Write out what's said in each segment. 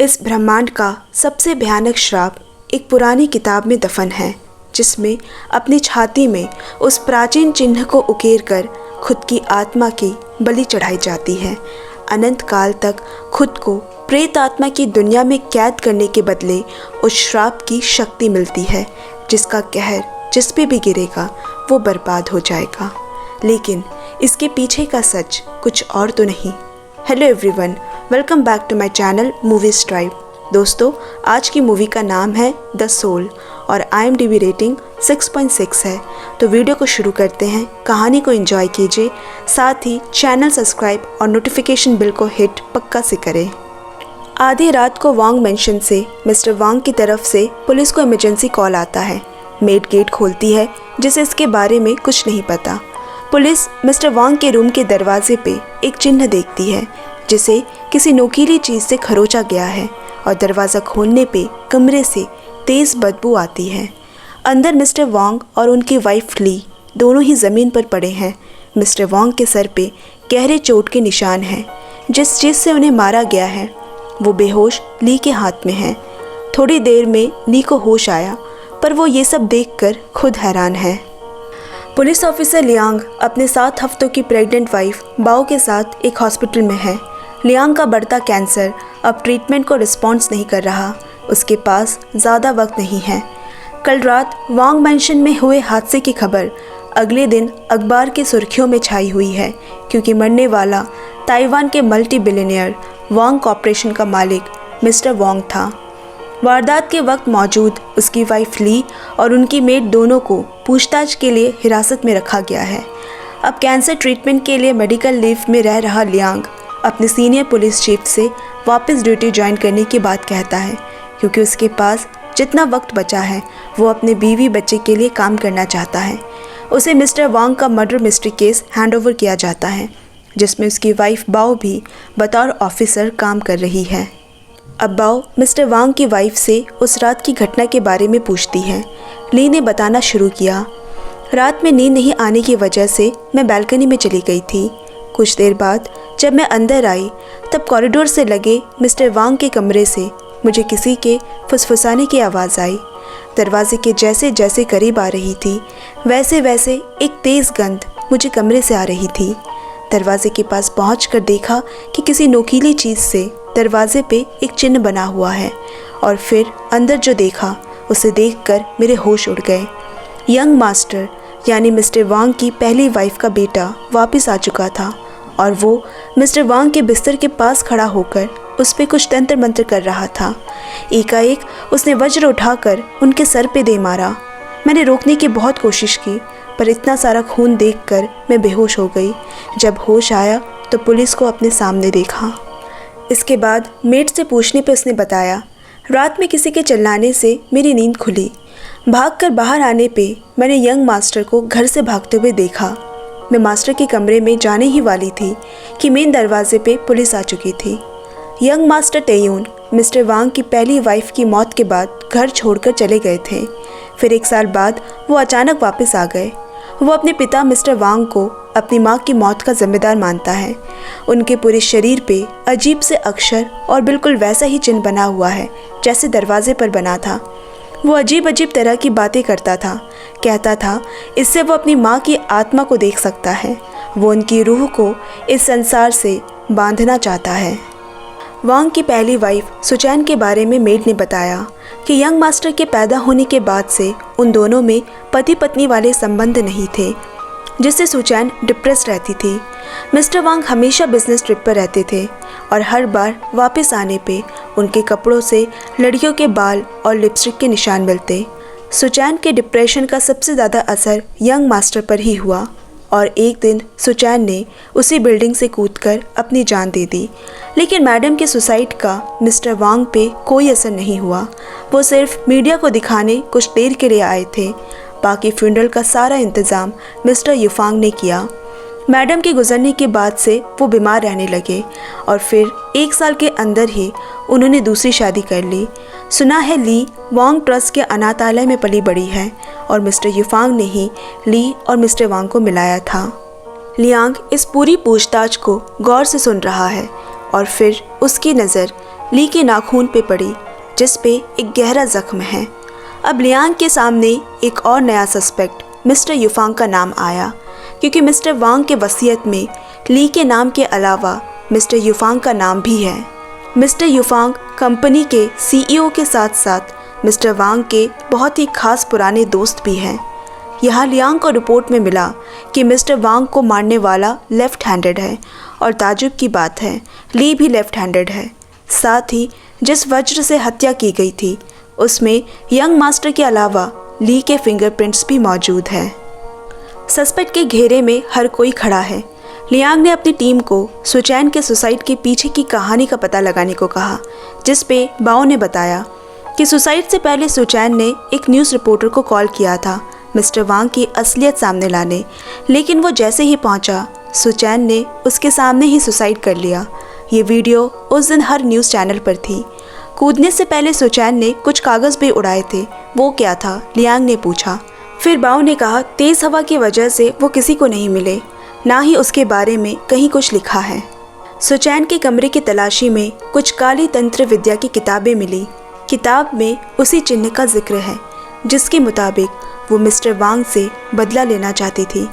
इस ब्रह्मांड का सबसे भयानक श्राप एक पुरानी किताब में दफन है, जिसमें अपनी छाती में उस प्राचीन चिन्ह को उकेर कर खुद की आत्मा की बलि चढ़ाई जाती है। अनंत काल तक खुद को प्रेत आत्मा की दुनिया में कैद करने के बदले उस श्राप की शक्ति मिलती है, जिसका कहर जिस पे भी गिरेगा वो बर्बाद हो जाएगा। लेकिन इसके पीछे का सच कुछ और तो नहीं। Hello everyone, welcome back to my channel movies tribe. दोस्तों, आज की मूवी का नाम है द सोल और IMDb रेटिंग 6.6 है। तो वीडियो को शुरू करते हैं। कहानी को एंजॉय कीजिए, साथ ही चैनल सब्सक्राइब और नोटिफिकेशन बिल को हिट पक्का से करें। आधी रात को वांग मेंशन से मिस्टर वांग की तरफ से पुलिस को इमरजेंसी कॉल आता है। मेड गेट खोलती है, जिसे इसके बारे में कुछ नहीं पता। पुलिस मिस्टर वांग के रूम के दरवाजे पे एक चिन्ह देखती है, जिसे किसी नोकीली चीज़ से खरोचा गया है, और दरवाज़ा खोलने पे कमरे से तेज़ बदबू आती है। अंदर मिस्टर वांग और उनकी वाइफ ली दोनों ही ज़मीन पर पड़े हैं। मिस्टर वांग के सर पे गहरे चोट के निशान हैं। जिस चीज़ से उन्हें मारा गया है वो बेहोश ली के हाथ में है। थोड़ी देर में ली को होश आया, पर वो ये सब देखकर खुद हैरान है। पुलिस ऑफिसर लियांग अपने 7 हफ्तों की प्रेग्नेंट वाइफ बाओ के साथ एक हॉस्पिटल में है। लियांग का बढ़ता कैंसर अब ट्रीटमेंट को रिस्पॉन्स नहीं कर रहा। उसके पास ज़्यादा वक्त नहीं है। कल रात वांग मैंशन में हुए हादसे की खबर अगले दिन अखबार की सुर्खियों में छाई हुई है, क्योंकि मरने वाला ताइवान के मल्टी बिलियनियर वांग कॉर्पोरेशन का मालिक मिस्टर वांग था। वारदात के वक्त मौजूद उसकी वाइफ ली और उनकी मेड दोनों को पूछताछ के लिए हिरासत में रखा गया है। अब कैंसर ट्रीटमेंट के लिए मेडिकल लीव में रह रहा लियांग अपने सीनियर पुलिस चीफ से वापस ड्यूटी ज्वाइन करने की बात कहता है, क्योंकि उसके पास जितना वक्त बचा है वो अपने बीवी बच्चे के लिए काम करना चाहता है। उसे मिस्टर वांग का मर्डर मिस्ट्री केस हैंडओवर किया जाता है, जिसमें उसकी वाइफ बाओ भी बतौर ऑफिसर काम कर रही है। अब बाओ मिस्टर वांग की वाइफ से उस रात की घटना के बारे में पूछती है। ली ने बताना शुरू किया, रात में नींद नहीं आने की वजह से मैं बालकनी में चली गई थी। कुछ देर बाद जब मैं अंदर आई तब कॉरिडोर से लगे मिस्टर वांग के कमरे से मुझे किसी के फुसफुसाने की आवाज़ आई। दरवाजे के जैसे जैसे करीब आ रही थी वैसे वैसे एक तेज़ गंध मुझे कमरे से आ रही थी। दरवाजे के पास पहुंचकर देखा कि किसी नोकीली चीज़ से दरवाजे पे एक चिन्ह बना हुआ है, और फिर अंदर जो देखा उसे देखकर मेरे होश उड़ गए। यंग मास्टर यानी मिस्टर वांग की पहली वाइफ का बेटा वापस आ चुका था, और वो मिस्टर वांग के बिस्तर के पास खड़ा होकर उस पर कुछ तंत्र मंत्र कर रहा था। एकाएक उसने वज्र उठाकर उनके सर पे दे मारा। मैंने रोकने की बहुत कोशिश की, पर इतना सारा खून देखकर मैं बेहोश हो गई। जब होश आया तो पुलिस को अपने सामने देखा। इसके बाद मेड से पूछने पे उसने बताया, रात में किसी के चिल्लाने से मेरी नींद खुली। भागकर बाहर आने पे मैंने यंग मास्टर को घर से भागते हुए देखा। मैं मास्टर के कमरे में जाने ही वाली थी कि मेन दरवाजे पे पुलिस आ चुकी थी। यंग मास्टर टेयून मिस्टर वांग की पहली वाइफ की मौत के बाद घर छोड़कर चले गए थे। फिर 1 साल बाद वो अचानक वापस आ गए। वो अपने पिता मिस्टर वांग को अपनी माँ की मौत का जिम्मेदार मानता है। उनके पूरे शरीर पे अजीब से अक्षर और बिल्कुल वैसा ही चिन्ह बना हुआ है जैसे दरवाजे पर बना था। वो अजीब अजीब तरह की बातें करता था। कहता था इससे वो अपनी माँ की आत्मा को देख सकता है। वो उनकी रूह को इस संसार से बांधना चाहता है। वांग की पहली वाइफ सुचैन के बारे में मेड ने बताया कि यंग मास्टर के पैदा होने के बाद से उन दोनों में पति पत्नी वाले संबंध नहीं थे, जिससे सुचैन डिप्रेस रहती थी। मिस्टर वांग हमेशा बिजनेस ट्रिप पर रहते थे, और हर बार वापस आने पे उनके कपड़ों से लड़कियों के बाल और लिपस्टिक के निशान मिलते। सुचैन के डिप्रेशन का सबसे ज़्यादा असर यंग मास्टर पर ही हुआ, और एक दिन सुचैन ने उसी बिल्डिंग से कूदकर अपनी जान दे दी। लेकिन मैडम के सुसाइड का मिस्टर वांग पे कोई असर नहीं हुआ। वो सिर्फ मीडिया को दिखाने कुछ देर के लिए आए थे। बाकी फ्यूनरल का सारा इंतज़ाम मिस्टर युफांग ने किया। मैडम के गुजरने के बाद से वो बीमार रहने लगे, और फिर 1 साल के अंदर ही उन्होंने दूसरी शादी कर ली। सुना है ली वांग ट्रस्ट के अनाथालय में पली बड़ी है, और मिस्टर युफांग ने ही ली और मिस्टर वांग को मिलाया था। लियांग इस पूरी पूछताछ को गौर से सुन रहा है, और फिर उसकी नज़र ली के नाखून पे पड़ी, जिस पे एक गहरा जख्म है। अब लियांग के सामने एक और नया सस्पेक्ट मिस्टर युफांग का नाम आया, क्योंकि मिस्टर वांग के वसीयत में ली के नाम के अलावा मिस्टर युफांग का नाम भी है। मिस्टर युफांग कंपनी के सीईओ के साथ साथ मिस्टर वांग के बहुत ही खास पुराने दोस्त भी हैं। यहाँ लियांग को रिपोर्ट में मिला कि मिस्टर वांग को मारने वाला लेफ्ट हैंडेड है, और ताजुब की बात है ली भी लेफ्ट हैंडेड है। साथ ही जिस वज्र से हत्या की गई थी उसमें यंग मास्टर के अलावा ली के फिंगरप्रिंट्स भी मौजूद है। सस्पेक्ट के घेरे में हर कोई खड़ा है। लियांग ने अपनी टीम को सुचैन के सुसाइड के पीछे की कहानी का पता लगाने को कहा, जिस पे बाओ ने बताया कि सुसाइड से पहले सुचैन ने एक न्यूज़ रिपोर्टर को कॉल किया था मिस्टर वांग की असलियत सामने लाने, लेकिन वो जैसे ही पहुंचा सुचैन ने उसके सामने ही सुसाइड कर लिया। ये वीडियो उस दिन हर न्यूज़ चैनल पर थी। कूदने से पहले सुचैन ने कुछ कागज़ भी उड़ाए थे, वो क्या था, लियांग ने पूछा। फिर बाओ ने कहा तेज़ हवा की वजह से वो किसी को नहीं मिले, ना ही उसके बारे में कहीं कुछ लिखा है। सुचैन के कमरे की तलाशी में कुछ काली तंत्र विद्या की किताबें मिली। किताब में उसी चिन्ह का जिक्र है जिसके मुताबिक वो मिस्टर वांग से बदला लेना चाहती थी।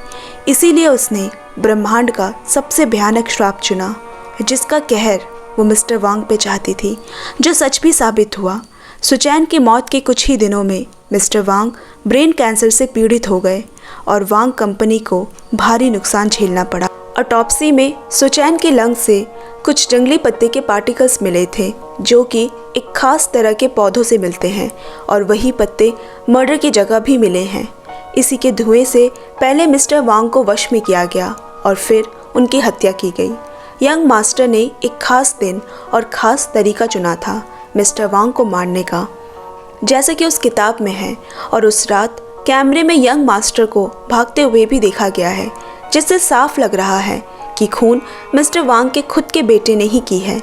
इसीलिए उसने ब्रह्मांड का सबसे भयानक श्राप चुना, जिसका कहर वो मिस्टर वांग पे चाहती थी, जो सच भी साबित हुआ। सुचैन की मौत के कुछ ही दिनों में मिस्टर वांग ब्रेन कैंसर से पीड़ित हो गए और वांग कंपनी को भारी नुकसान झेलना पड़ा। ऑटोप्सी में सुचैन के लंग से कुछ जंगली पत्ते के पार्टिकल्स मिले थे, जो कि एक खास तरह के पौधों से मिलते हैं, और वही पत्ते मर्डर की जगह भी मिले हैं। इसी के धुएं से पहले मिस्टर वांग को वश में किया गया और फिर उनकी हत्या की गई। यंग मास्टर ने एक खास दिन और ख़ास तरीका चुना था मिस्टर वांग को मारने का, जैसा कि उस किताब में है, और उस रात कैमरे में यंग मास्टर को भागते हुए भी देखा गया है, जिससे साफ लग रहा है कि खून मिस्टर वांग के खुद के बेटे ने ही की है।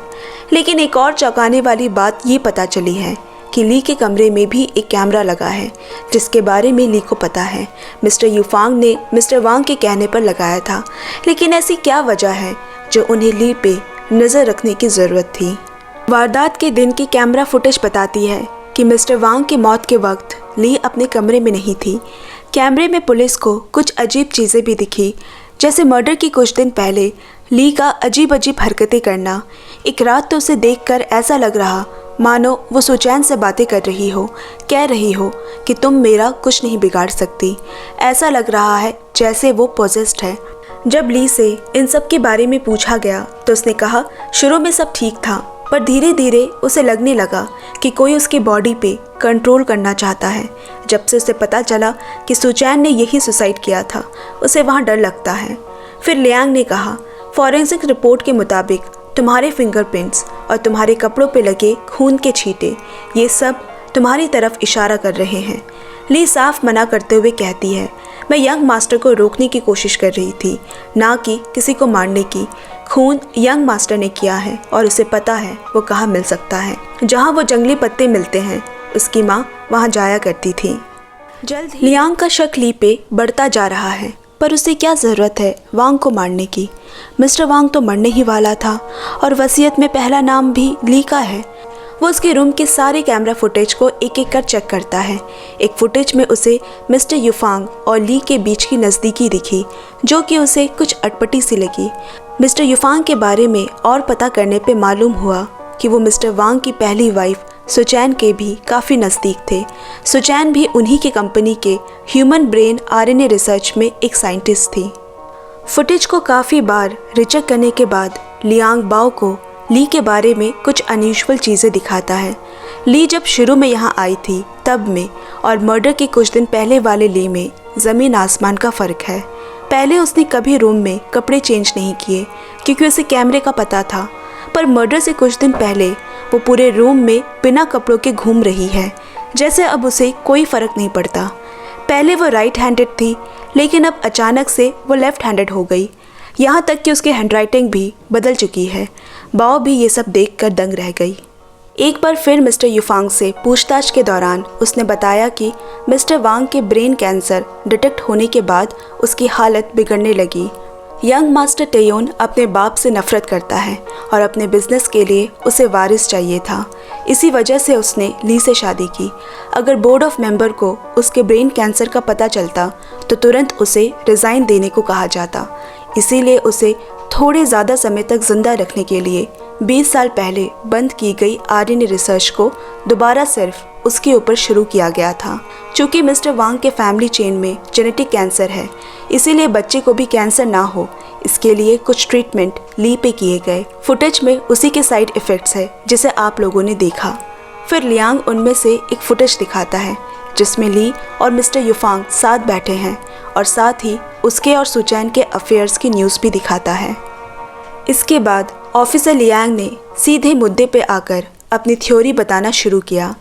लेकिन एक और चौंकाने वाली बात ये पता चली है कि ली के कमरे में भी एक कैमरा लगा है, जिसके बारे में ली को पता है। मिस्टर युफांग ने मिस्टर वांग के कहने पर लगाया था, लेकिन ऐसी क्या वजह है जो उन्हें ली पे नज़र रखने की ज़रूरत थी। वारदात के दिन की कैमरा फुटेज बताती है कि मिस्टर वांग की मौत के वक्त ली अपने कमरे में नहीं थी। कैमरे में पुलिस को कुछ अजीब चीज़ें भी दिखी, जैसे मर्डर की कुछ दिन पहले ली का अजीब अजीब हरकतें करना। एक रात तो उसे देखकर ऐसा लग रहा मानो वो सुचैन से बातें कर रही हो, कह रही हो कि तुम मेरा कुछ नहीं बिगाड़ सकती। ऐसा लग रहा है जैसे वो पोजेस्ड है। जब ली से इन सब के बारे में पूछा गया तो उसने कहा शुरू में सब ठीक था, पर धीरे धीरे उसे लगने लगा कि कोई उसकी बॉडी पे कंट्रोल करना चाहता है। जब से उसे पता चला कि सुचैन ने यही सुसाइड किया था, उसे वहाँ डर लगता है। फिर लियांग ने कहा फॉरेंसिक रिपोर्ट के मुताबिक तुम्हारे फिंगरप्रिंट्स और तुम्हारे कपड़ों पे लगे खून के छींटे, ये सब तुम्हारी तरफ इशारा कर रहे हैं। ली साफ मना करते हुए कहती है मैं यंग मास्टर को रोकने की कोशिश कर रही थी, ना कि किसी को मारने की। खून यंग मास्टर ने किया है और उसे पता है वो कहाँ मिल सकता है। जहाँ वो जंगली पत्ते मिलते हैं उसकी माँ वहाँ जाया करती थी। जल्द ही लियांग का शक ली पे बढ़ता जा रहा है, पर उसे क्या ज़रूरत है वांग को मारने की। मिस्टर वांग तो मरने ही वाला था और वसीयत में पहला नाम भी ली का है। वो उसके रूम के सारे कैमरा फुटेज को एक एक कर चेक करता है। एक फुटेज में उसे मिस्टर युफांग और ली के बीच की नज़दीकी दिखी, जो कि उसे कुछ अटपटी सी लगी। मिस्टर युफांग के बारे में और पता करने पे मालूम हुआ कि वो मिस्टर वांग की पहली वाइफ सुचैन के भी काफ़ी नज़दीक थे। सुचैन भी उन्हीं के कंपनी के ह्यूमन ब्रेन आरएनए रिसर्च में एक साइंटिस्ट थी। फुटेज को काफ़ी बार रिचेक करने के बाद लियांग बाओ को ली के बारे में कुछ अनयूजुअल चीज़ें दिखाता है। ली जब शुरू में यहाँ आई थी तब में और मर्डर के कुछ दिन पहले वाले ली में ज़मीन आसमान का फ़र्क है। पहले उसने कभी रूम में कपड़े चेंज नहीं किए क्योंकि उसे कैमरे का पता था, पर मर्डर से कुछ दिन पहले वो पूरे रूम में बिना कपड़ों के घूम रही है, जैसे अब उसे कोई फ़र्क नहीं पड़ता। पहले वो राइट हैंडेड थी, लेकिन अब अचानक से वो लेफ़्ट हैंडेड हो गई। यहाँ तक कि उसकी हैंडराइटिंग भी बदल चुकी है। बाओ भी ये सब देखकर दंग रह गई। एक बार फिर मिस्टर युफांग से पूछताछ के दौरान उसने बताया कि मिस्टर वांग के ब्रेन कैंसर डिटेक्ट होने के बाद उसकी हालत बिगड़ने लगी। यंग मास्टर टेयोन अपने बाप से नफरत करता है और अपने बिजनेस के लिए उसे वारिस चाहिए था। इसी वजह से उसने ली से शादी की। अगर बोर्ड ऑफ मेंबर को उसके ब्रेन कैंसर का पता चलता तो तुरंत उसे रिज़ाइन देने को कहा जाता। इसीलिए उसे थोड़े ज़्यादा समय तक जिंदा रखने के लिए 20 साल पहले बंद की गई आरएनए रिसर्च को दोबारा सिर्फ उसके ऊपर शुरू किया गया था। चूँकि मिस्टर वांग के फैमिली चेन में जेनेटिक कैंसर है, इसीलिए बच्चे को भी कैंसर ना हो, इसके लिए कुछ ट्रीटमेंट ली पे किए गए। फुटेज में उसी के साइड इफ़ेक्ट्स है जिसे आप लोगों ने देखा। फिर लियांग उनमें से एक फुटेज दिखाता है जिसमें ली और मिस्टर युफांग साथ बैठे हैं और साथ ही उसके और सुचैन के अफेयर्स की न्यूज़ भी दिखाता है। इसके बाद ऑफिसर लियांग ने सीधे मुद्दे पे आकर अपनी थ्योरी बताना शुरू किया।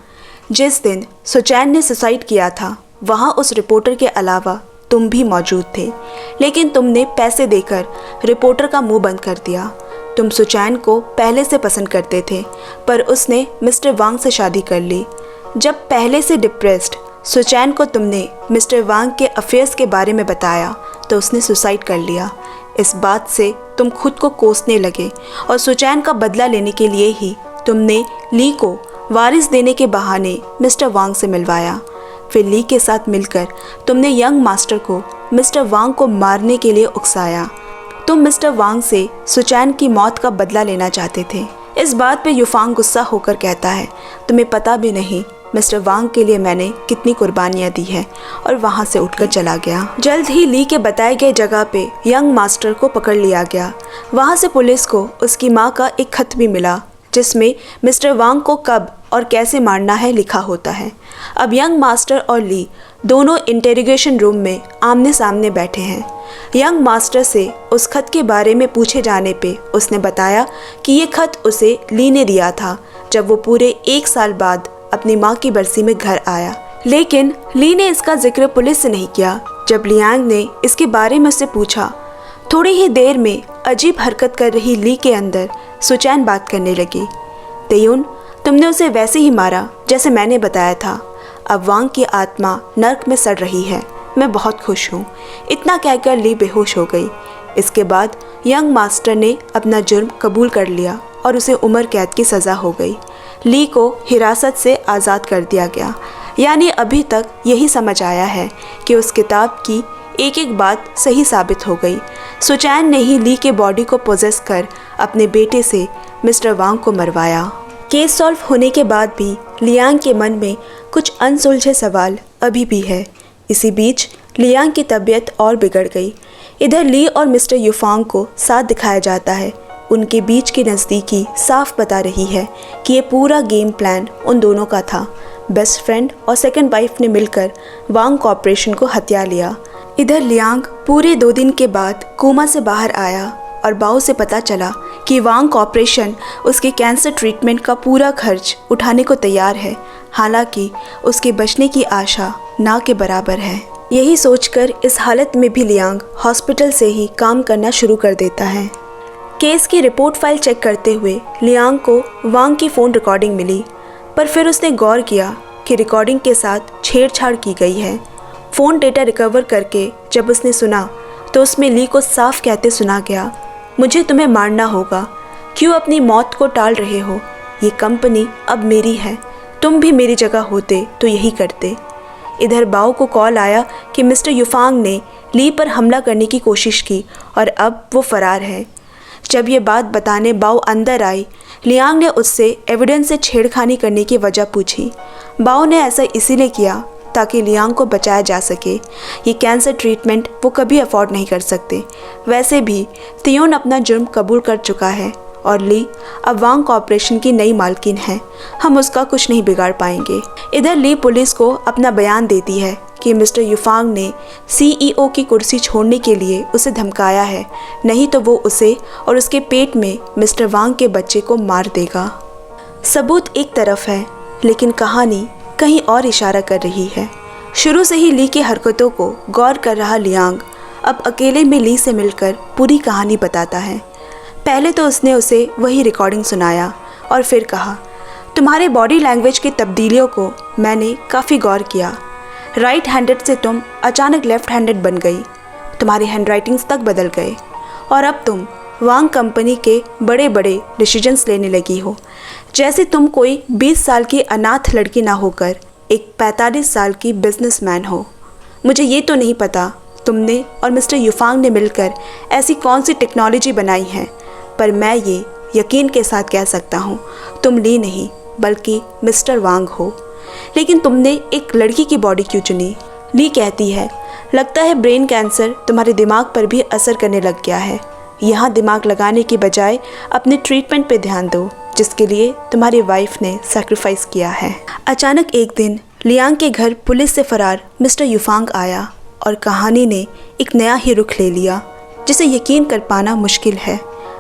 जिस दिन सुचैन ने सुसाइड किया था वहाँ उस रिपोर्टर के अलावा तुम भी मौजूद थे, लेकिन तुमने पैसे देकर रिपोर्टर का मुंह बंद कर दिया। तुम सुचैन को पहले से पसंद करते थे, पर उसने मिस्टर वांग से शादी कर ली। जब पहले से डिप्रेस्ड सुचैन को तुमने मिस्टर वांग के अफेयर्स के बारे में बताया तो उसने सुसाइड कर लिया। इस बात से तुम खुद को कोसने लगे और सुचैन का बदला लेने के लिए ही तुमने ली को वारिस देने के बहाने मिस्टर वांग से मिलवाया। फिर ली के साथ मिलकर तुमने यंग मास्टर को मिस्टर वांग को मारने के लिए उकसाया। तुम मिस्टर वांग से सुचैन की मौत का बदला लेना चाहते थे। इस बात पे युफांग गुस्सा होकर कहता है, तुम्हें पता भी नहीं मिस्टर वांग के लिए मैंने कितनी कुर्बानियाँ दी है, और वहाँ से उठकर चला गया। जल्द ही ली के बताए गए जगह पे यंग मास्टर को पकड़ लिया गया। वहाँ से पुलिस को उसकी माँ का एक खत भी मिला जिसमें मिस्टर वांग को कब और कैसे मारना है लिखा होता है। अब यंग मास्टर और ली दोनों इंटेरोगेशन रूम में आमने सामने बैठे हैं। यंग मास्टर से उस खत के बारे में पूछे जाने पे उसने बताया कि ये खत उसे ली ने दिया था जब वो पूरे 1 साल बाद अपनी माँ की बरसी में घर आया। लेकिन ली ने इसका जिक्र पुलिस से नहीं किया। जब लियांग ने इसके बारे में उससे पूछा, थोड़ी ही देर में अजीब हरकत कर रही ली के अंदर सुचैन बात करने लगी। तेयुन, तुमने उसे वैसे ही मारा जैसे मैंने बताया था। अब वांग की आत्मा नर्क में सड़ रही है। मैं बहुत खुश हूँ। इतना कहकर ली बेहोश हो गई। इसके बाद यंग मास्टर ने अपना जुर्म कबूल कर लिया और उसे उम्र कैद की सज़ा हो गई। ली को हिरासत से आज़ाद कर दिया गया। यानी अभी तक यही समझ आया है कि उस किताब की एक एक बात सही साबित हो गई। सुचैन ने ही ली के बॉडी को पोजेस कर अपने बेटे से मिस्टर वांग को मरवाया। केस सॉल्व होने के बाद भी लियांग के मन में कुछ अनसुलझे सवाल अभी भी है। इसी बीच लियांग की तबीयत और बिगड़ गई। इधर ली और मिस्टर युफांग को साथ दिखाया जाता है। उनके बीच की नज़दीकी साफ बता रही है कि ये पूरा गेम प्लान उन दोनों का था। बेस्ट फ्रेंड और सेकंड वाइफ ने मिलकर वांग कॉर्पोरेशन को हथिया लिया। इधर लियांग पूरे 2 दिन के बाद कोमा से बाहर आया और बाओ से पता चला कि वांग कॉर्पोरेशन उसके कैंसर ट्रीटमेंट का पूरा खर्च उठाने को तैयार है। हालांकि उसके बचने की आशा ना के बराबर है। यही सोचकर इस हालत में भी लियांग हॉस्पिटल से ही काम करना शुरू कर देता है। केस की रिपोर्ट फाइल चेक करते हुए लियांग को वांग की फ़ोन रिकॉर्डिंग मिली, पर फिर उसने गौर किया कि रिकॉर्डिंग के साथ छेड़छाड़ की गई है। फ़ोन डेटा रिकवर करके जब उसने सुना तो उसमें ली को साफ कहते सुना गया, मुझे तुम्हें मारना होगा। क्यों अपनी मौत को टाल रहे हो? ये कंपनी अब मेरी है। तुम भी मेरी जगह होते तो यही करते। इधर बाओ को कॉल आया कि मिस्टर युफांग ने ली पर हमला करने की कोशिश की और अब वो फरार है। जब ये बात बताने बाओ अंदर आई, लियांग ने उससे एविडेंस से छेड़खानी करने की वजह पूछी। बाओ ने ऐसा इसीलिए किया ताकि लियांग को बचाया जा सके। ये कैंसर ट्रीटमेंट वो कभी अफोर्ड नहीं कर सकते। वैसे भी तियोन अपना जुर्म कबूल कर चुका है और ली अब वांग कॉर्पोरेशन की नई मालकिन है। हम उसका कुछ नहीं बिगाड़ पाएंगे। इधर ली पुलिस को अपना बयान देती है कि मिस्टर युफांग ने सीईओ की कुर्सी छोड़ने के लिए उसे धमकाया है, नहीं तो वो उसे और उसके पेट में मिस्टर वांग के बच्चे को मार देगा। सबूत एक तरफ है, लेकिन कहानी कहीं और इशारा कर रही है। शुरू से ही ली की हरकतों को गौर कर रहा लियांग अब अकेले में ली से मिलकर पूरी कहानी बताता है। पहले तो उसने उसे वही रिकॉर्डिंग सुनाया और फिर कहा, तुम्हारे बॉडी लैंग्वेज की तब्दीलियों को मैंने काफ़ी गौर किया। राइट हैंडेड से तुम अचानक लेफ्ट हैंडेड बन गई। तुम्हारे हैंडराइटिंग्स तक बदल गए और अब तुम वांग कंपनी के बड़े बड़े डिसीजंस लेने लगी हो, जैसे तुम कोई 20 साल की अनाथ लड़की ना होकर एक 45 साल की बिजनेसमैन हो। मुझे ये तो नहीं पता तुमने और मिस्टर युफांग ने मिलकर ऐसी कौन सी टेक्नोलॉजी बनाई है, पर मैं ये यकीन के साथ कह सकता हूँ तुम ली नहीं बल्कि मिस्टर वांग हो। लेकिन तुमने एक लड़की की बॉडी क्यों चुनी? ली कहती है, लगता है ब्रेन कैंसर तुम्हारे दिमाग पर भी असर करने लग गया है। यहाँ दिमाग लगाने की बजाय अपने ट्रीटमेंट पे ध्यान दो, जिसके लिए तुम्हारी वाइफ ने सैक्रिफाइस किया है। अचानक एक दिन लियांग के घर पुलिस से फरार मिस्टर युफांग आया और कहानी ने एक नया ही रुख ले लिया, जिसे यकीन कर पाना मुश्किल है।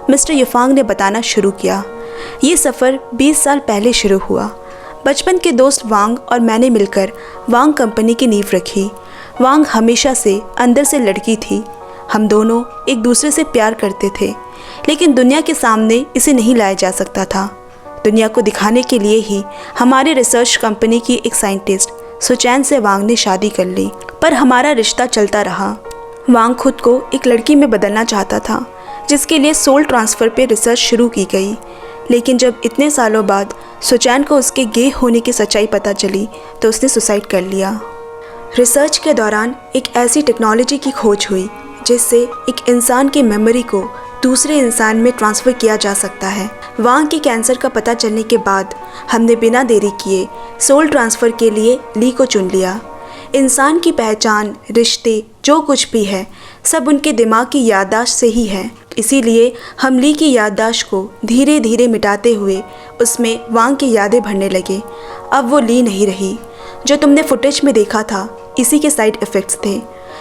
मिस्टर युफांग ने बताना शुरू किया। ये सफ़र 20 साल पहले शुरू हुआ। बचपन के दोस्त वांग और मैंने मिलकर वांग कंपनी की नींव रखी। वांग हमेशा से अंदर से लड़की थी। हम दोनों एक दूसरे से प्यार करते थे, लेकिन दुनिया के सामने इसे नहीं लाया जा सकता था। दुनिया को दिखाने के लिए ही हमारे रिसर्च कंपनी की एक साइंटिस्ट सुचैन से वांग ने शादी कर ली, पर हमारा रिश्ता चलता रहा। वांग खुद को एक लड़की में बदलना चाहता था, जिसके लिए सोल ट्रांसफ़र पे रिसर्च शुरू की गई। लेकिन जब इतने सालों बाद सुचैन को उसके गे होने की सच्चाई पता चली तो उसने सुसाइड कर लिया। रिसर्च के दौरान एक ऐसी टेक्नोलॉजी की खोज हुई जिससे एक इंसान की मेमोरी को दूसरे इंसान में ट्रांसफ़र किया जा सकता है। वांग के कैंसर का पता चलने के बाद हमने बिना देरी किए सोल ट्रांसफ़र के लिए ली को चुन लिया। इंसान की पहचान, रिश्ते, जो कुछ भी है, सब उनके दिमाग की याददाश्त से ही है। इसीलिए हम ली की याददाश्त को धीरे धीरे मिटाते हुए उसमें वांग की यादें भरने लगे। अब वो ली नहीं रही। जो तुमने फुटेज में देखा था, इसी के साइड इफ़ेक्ट्स थे।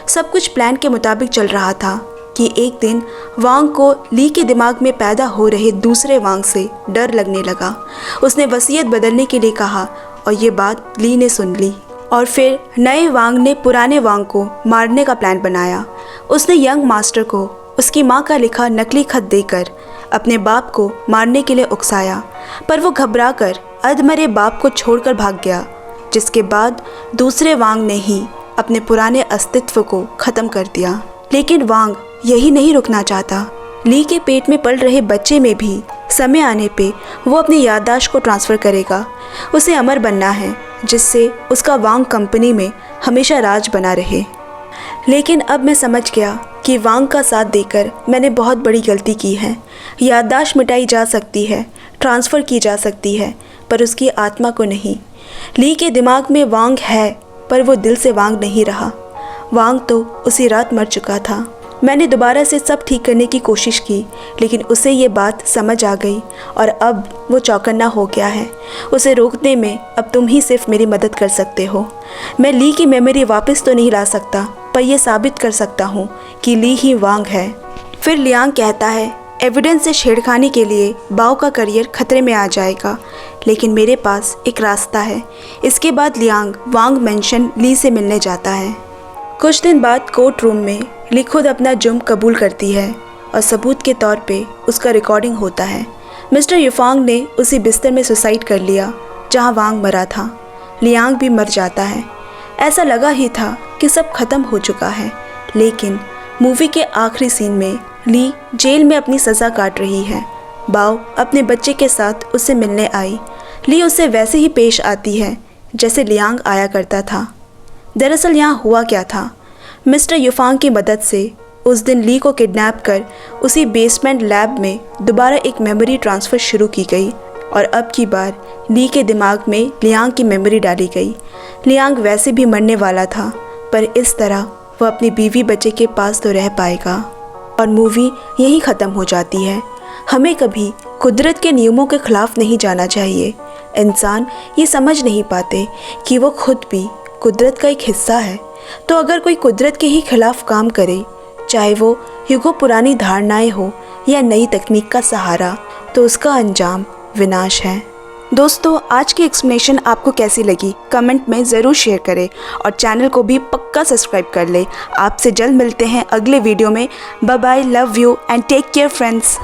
सब कुछ प्लान के मुताबिक चल रहा था कि एक दिन वांग को ली के दिमाग में पैदा हो रहे दूसरे वांग से डर लगने लगा। उसने वसीयत बदलने के लिए कहा और ये बात ली ने सुन ली। और फिर नए वांग ने पुराने वांग को मारने का प्लान बनाया। उसने यंग मास्टर को उसकी माँ का लिखा नकली खत देकर अपने बाप को मारने के लिए उकसाया, पर वो घबराकर अधमरे बाप को छोड़कर भाग गया, जिसके बाद दूसरे वांग ने ही अपने पुराने अस्तित्व को ख़त्म कर दिया। लेकिन वांग यही नहीं रुकना चाहता। ली के पेट में पल रहे बच्चे में भी समय आने पे वो अपनी याददाश्त को ट्रांसफ़र करेगा। उसे अमर बनना है, जिससे उसका वांग कंपनी में हमेशा राज बना रहे। लेकिन अब मैं समझ गया कि वांग का साथ देकर मैंने बहुत बड़ी गलती की है। याददाश्त मिटाई जा सकती है, ट्रांसफ़र की जा सकती है, पर उसकी आत्मा को नहीं। ली के दिमाग में वांग है, पर वो दिल से वांग नहीं रहा। वांग तो उसी रात मर चुका था। मैंने दोबारा से सब ठीक करने की कोशिश की, लेकिन उसे ये बात समझ आ गई और अब वो चौकन्ना हो गया है। उसे रोकने में अब तुम ही सिर्फ मेरी मदद कर सकते हो। मैं ली की मेमोरी वापस तो नहीं ला सकता, पर यह साबित कर सकता हूँ कि ली ही वांग है। फिर लियांग कहता है, एविडेंस से छेड़खानी के लिए बाओ का करियर खतरे में आ जाएगा, लेकिन मेरे पास एक रास्ता है। इसके बाद लियांग वांग मेंशन ली से मिलने जाता है। कुछ दिन बाद कोर्ट रूम में ली खुद अपना जुर्म कबूल करती है और सबूत के तौर पे उसका रिकॉर्डिंग होता है। मिस्टर युफांग ने उसी बिस्तर में सुसाइड कर लिया जहां वांग मरा था। लियांग भी मर जाता है। ऐसा लगा ही था कि सब खत्म हो चुका है, लेकिन मूवी के आखिरी सीन में ली जेल में अपनी सज़ा काट रही है। बाओ अपने बच्चे के साथ उससे मिलने आई। ली उससे वैसे ही पेश आती है जैसे लियांग आया करता था। दरअसल यहाँ हुआ क्या था, मिस्टर युफांग की मदद से उस दिन ली को किडनैप कर उसी बेसमेंट लैब में दोबारा एक मेमोरी ट्रांसफ़र शुरू की गई और अब की बार ली के दिमाग में लियांग की मेमोरी डाली गई। लियांग वैसे भी मरने वाला था, पर इस तरह वो अपनी बीवी बच्चे के पास तो रह पाएगा। और मूवी यहीं ख़त्म हो जाती है। हमें कभी कुदरत के नियमों के ख़िलाफ़ नहीं जाना चाहिए। इंसान ये समझ नहीं पाते कि वो खुद भी कुदरत का एक हिस्सा है। तो अगर कोई कुदरत के ही खिलाफ काम करे, चाहे वो युगों पुरानी धारणाएं हो या नई तकनीक का सहारा, तो उसका अंजाम विनाश है। दोस्तों, आज की एक्सप्लेनेशन आपको कैसी लगी कमेंट में ज़रूर शेयर करें और चैनल को भी पक्का सब्सक्राइब कर ले। आपसे जल्द मिलते हैं अगले वीडियो में। Bye bye, love you and take care friends.